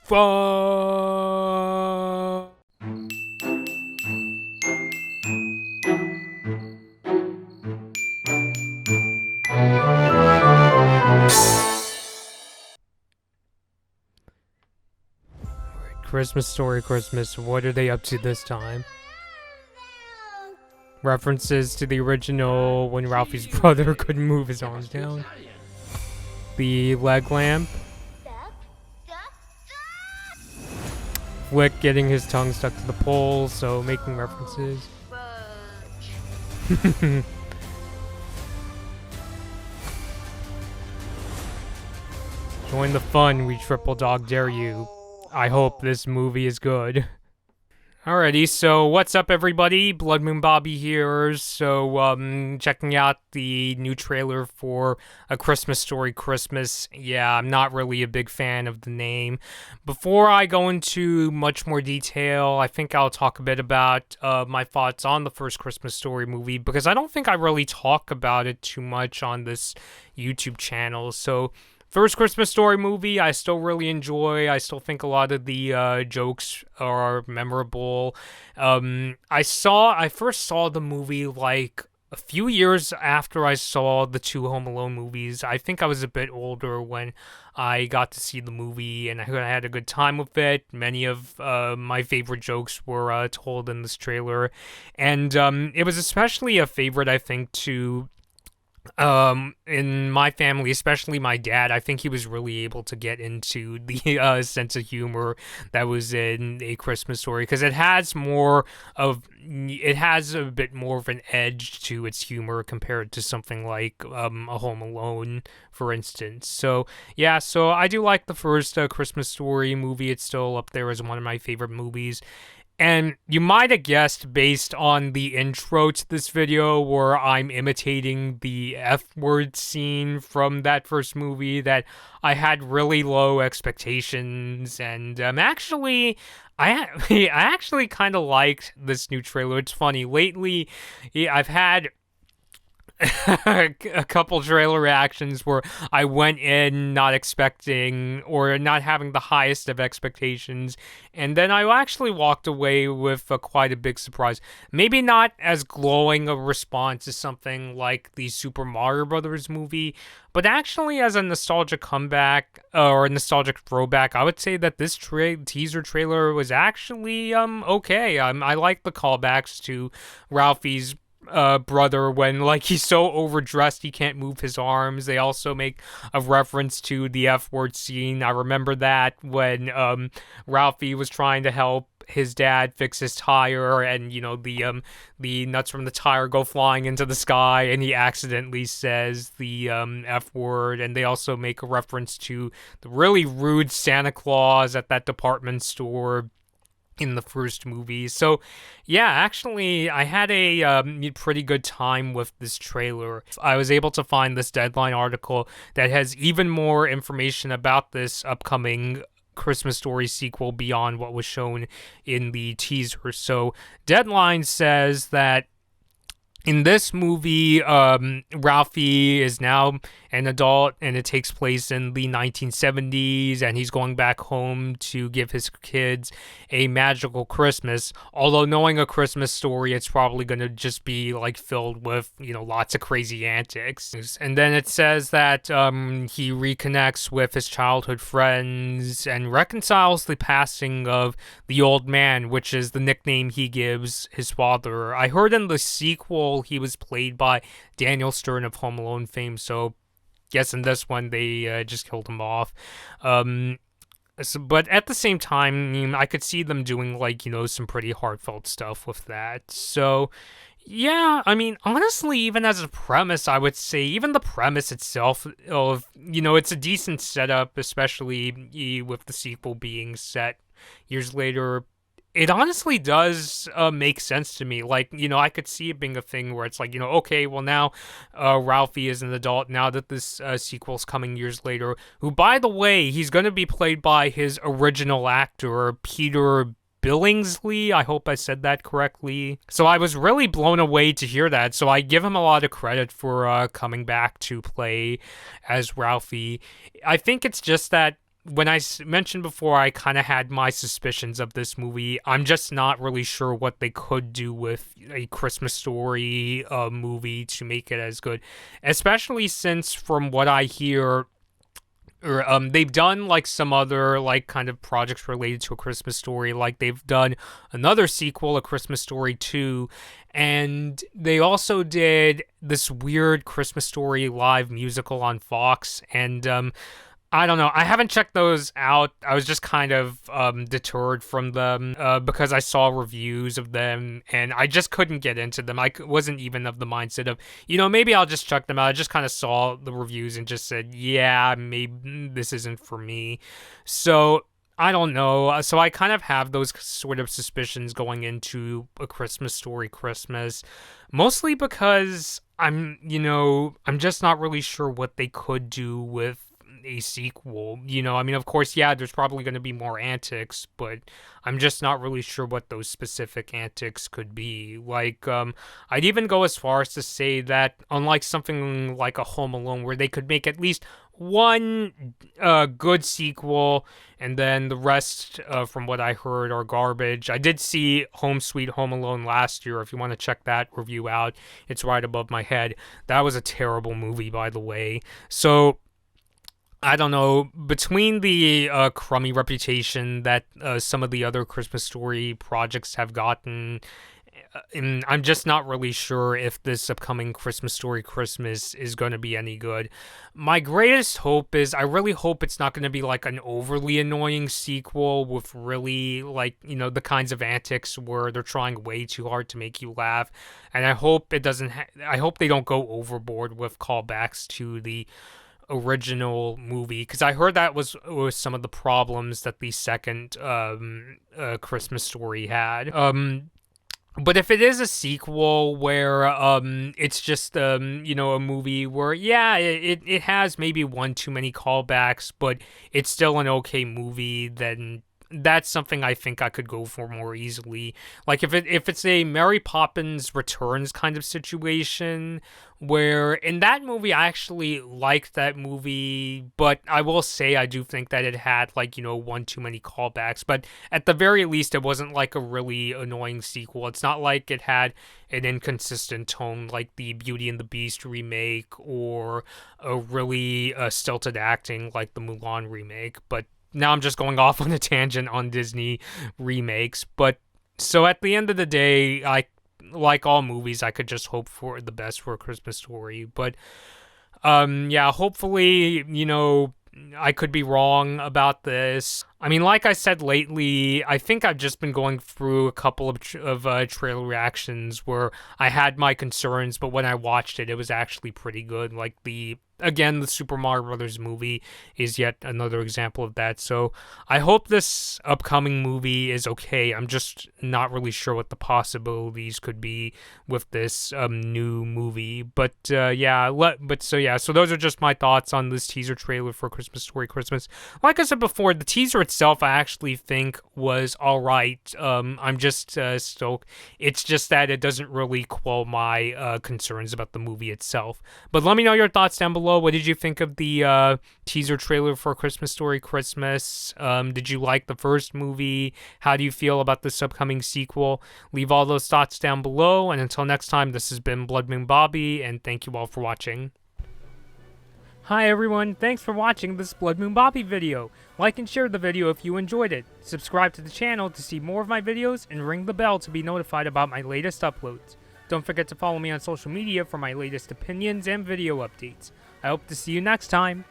Fuck. Christmas Story Christmas, what are they up to this time? References to the original when Ralphie's brother couldn't move his arms down. The leg lamp. Flick getting his tongue stuck to the pole, so making references. Join the fun, we triple dog dare you. I hope this movie is good. Alrighty, so what's up everybody? Blood Moon Bobby here. So, checking out the new trailer for A Christmas Story Christmas. Yeah, I'm not really a big fan of the name. Before I go into much more detail, I think I'll talk a bit about my thoughts on the first Christmas Story movie, because I don't think I really talk about it too much on this YouTube channel. So, first Christmas Story movie, I still really enjoy. I still think a lot of the jokes are memorable. I first saw the movie like a few years after I saw the two Home Alone movies. I think I was a bit older when I got to see the movie, and I had a good time with it. Many of my favorite jokes were told in this trailer, and it was especially a favorite, I think, to in my family, especially my dad. I think he was really able to get into the sense of humor that was in A Christmas Story, because it has a bit more of an edge to its humor compared to something like a Home Alone, for instance. So yeah, so I do like the first Christmas Story movie. It's still up there as one of my favorite movies. And you might have guessed based on the intro to this video, where I'm imitating the F-word scene from that first movie, that I had really low expectations. And actually, I actually kind of liked this new trailer. It's funny, lately I've had a couple trailer reactions where I went in not expecting or not having the highest of expectations, and then I actually walked away with quite a big surprise. Maybe not as glowing a response as something like the Super Mario Brothers movie, but actually as a nostalgic comeback or a nostalgic throwback, I would say that this teaser trailer was actually okay. I like the callbacks to Ralphie's brother when, like, he's so overdressed he can't move his arms. They also make a reference to the F-word scene. I remember that when Ralphie was trying to help his dad fix his tire, and the nuts from the tire go flying into the sky, and he accidentally says the F-word. And they also make a reference to the really rude Santa Claus at that department store in the first movie. So yeah, actually I had a pretty good time with this trailer. I was able to find this Deadline article that has even more information about this upcoming Christmas Story sequel beyond what was shown in the teaser. So Deadline says that in this movie, Ralphie is now an adult, and it takes place in the 1970s, and he's going back home to give his kids a magical Christmas. Although, knowing A Christmas Story, it's probably going to just be like filled with, lots of crazy antics. And then it says that he reconnects with his childhood friends and reconciles the passing of the old man, which is the nickname he gives his father. I heard in the sequel he was played by Daniel Stern of Home Alone fame, so guess in this one they just killed him off. But at the same time, I could see them doing some pretty heartfelt stuff with that. So yeah, I mean, honestly, even as a premise, I would say even the premise itself of, it's a decent setup, especially with the sequel being set years later. It honestly does make sense to me. I could see it being a thing where it's like, okay, well now Ralphie is an adult now that this sequel's coming years later, who, by the way, he's going to be played by his original actor, Peter Billingsley. I hope I said that correctly. So I was really blown away to hear that. So I give him a lot of credit for coming back to play as Ralphie. I think it's just that when I mentioned before, I kind of had my suspicions of this movie. I'm just not really sure what they could do with a Christmas Story movie to make it as good, especially since from what I hear, or they've done like some other like kind of projects related to A Christmas Story. Like they've done another sequel, A Christmas Story 2, and they also did this weird Christmas Story live musical on Fox. And I don't know. I haven't checked those out. I was just kind of deterred from them because I saw reviews of them and I just couldn't get into them. Wasn't even of the mindset of, maybe I'll just check them out. I just kind of saw the reviews and just said, yeah, maybe this isn't for me. So I don't know. So I kind of have those sort of suspicions going into A Christmas Story Christmas, mostly because I'm just not really sure what they could do with a sequel. Of course, yeah, there's probably going to be more antics, but I'm just not really sure what those specific antics could be. Like, I'd even go as far as to say that unlike something like a Home Alone, where they could make at least one good sequel, and then the rest, from what I heard, are garbage. I did see Home Sweet Home Alone last year. If you want to check that review out, it's right above my head. That was a terrible movie, by the way. So I don't know, between the crummy reputation that some of the other Christmas Story projects have gotten, and I'm just not really sure if this upcoming Christmas Story Christmas is going to be any good. My greatest hope is, I really hope it's not going to be like an overly annoying sequel with really like, the kinds of antics where they're trying way too hard to make you laugh. And I hope it doesn't, I hope they don't go overboard with callbacks to the original movie, because I heard that was some of the problems that the second Christmas Story had. But if it is a sequel where it's just a movie where, yeah, it has maybe one too many callbacks, but it's still an okay movie, then that's something I think I could go for more easily. Like if it's a Mary Poppins Returns kind of situation, where in that movie I actually liked that movie, but I will say I do think that it had like, one too many callbacks, but at the very least it wasn't like a really annoying sequel. It's not like it had an inconsistent tone like the Beauty and the Beast remake, or a really stilted acting like the Mulan remake. But now I'm just going off on a tangent on Disney remakes. But so at the end of the day, like all movies, I could just hope for the best for A Christmas Story. But yeah, hopefully, I could be wrong about this. I mean, like I said lately, I think I've just been going through a couple of trailer reactions where I had my concerns, but when I watched it, it was actually pretty good. Like the Super Mario Brothers movie is yet another example of that. So I hope this upcoming movie is okay. I'm just not really sure what the possibilities could be with this new movie. But so those are just my thoughts on this teaser trailer for Christmas Story Christmas. Like I said before, the teaser itself I actually think was all right. I'm just stoked. It's just that it doesn't really quell my concerns about the movie itself. But let me know your thoughts down below. What did you think of the teaser trailer for Christmas Story Christmas? Did you like the first movie? How do you feel about this upcoming sequel? Leave all those thoughts down below. And until next time, this has been Blood Moon Bobby, and thank you all for watching. Hi everyone, thanks for watching this Blood Moon Bobby video. Like and share the video if you enjoyed it. Subscribe to the channel to see more of my videos, and ring the bell to be notified about my latest uploads. Don't forget to follow me on social media for my latest opinions and video updates. I hope to see you next time.